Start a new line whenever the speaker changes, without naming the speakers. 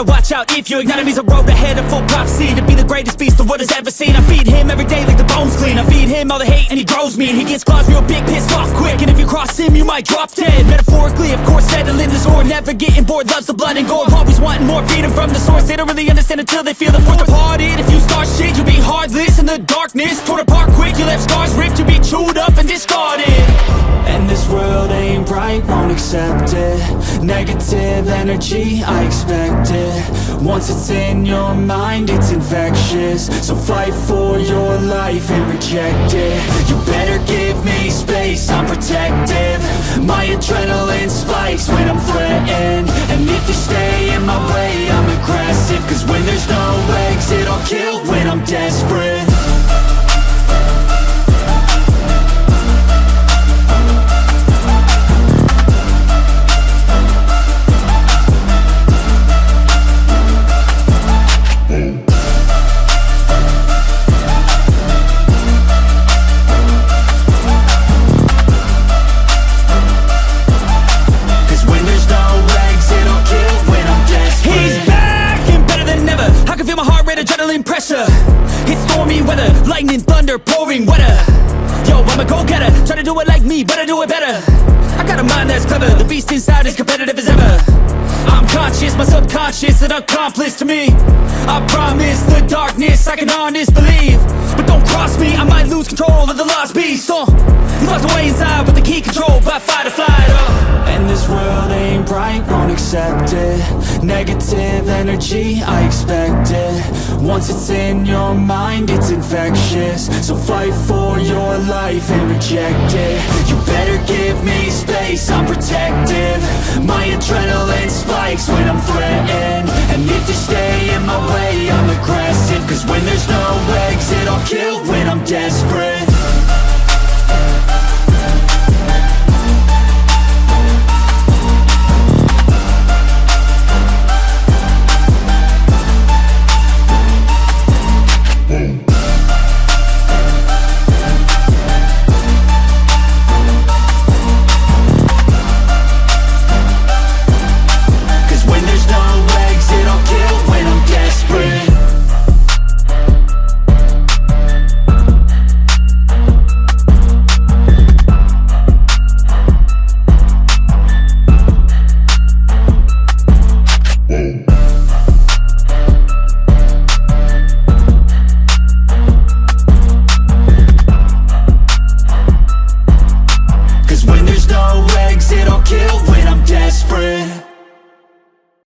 better watch out if your enemy's a road ahead of full prophecy to be the greatest beast the world has ever seen. I feed him every day like the bones clean. I feed him all the hate and he grows me, and he gets claws real big, pissed off quick. And if you cross him, you might drop dead. Metaphorically, of course, settling the sword, never getting bored, loves the blood and gore, always wanting more, feeding from the source. They don't really understand until they feel the force. Departed, if you start shit, you'll be heartless in the darkness, torn apart quick. You left scars ripped, you'll be chewed up and discarded. And this world ain't right, won't accept it. Negative energy, I expect it. Once it's in your mind, it's infectious. So fight for your life and reject it. You better give me space, I'm protective. My adrenaline spikes when I'm threatened. And if you stay in my way, I'm aggressive. Cause when there's no exit, I'll kill when I'm desperate. Adrenaline pressure, it's stormy weather, lightning, thunder, pouring weather. Yo, I'm a go-getter, try to do it like me, but I do it better. I got a mind that's clever, the beast inside is competitive as ever. I'm conscious, my subconscious, an accomplice to me. I promise the darkness, I can honest believe. But don't cross me, I might lose control of the lost beast. He's locked away inside with the key controlled by fight or flight. And this world ain't bright, won't accept it. Negative energy, I expect it. Once it's in your mind, it's infectious. So fight for your life and reject it. You better give me space, I'm protective. My adrenaline spikes when I'm threatened. And if you stay in my way, I'm aggressive. Cause when there's no exit, I'll kill when I'm desperate. When there's no exit, I'll kill when I'm desperate.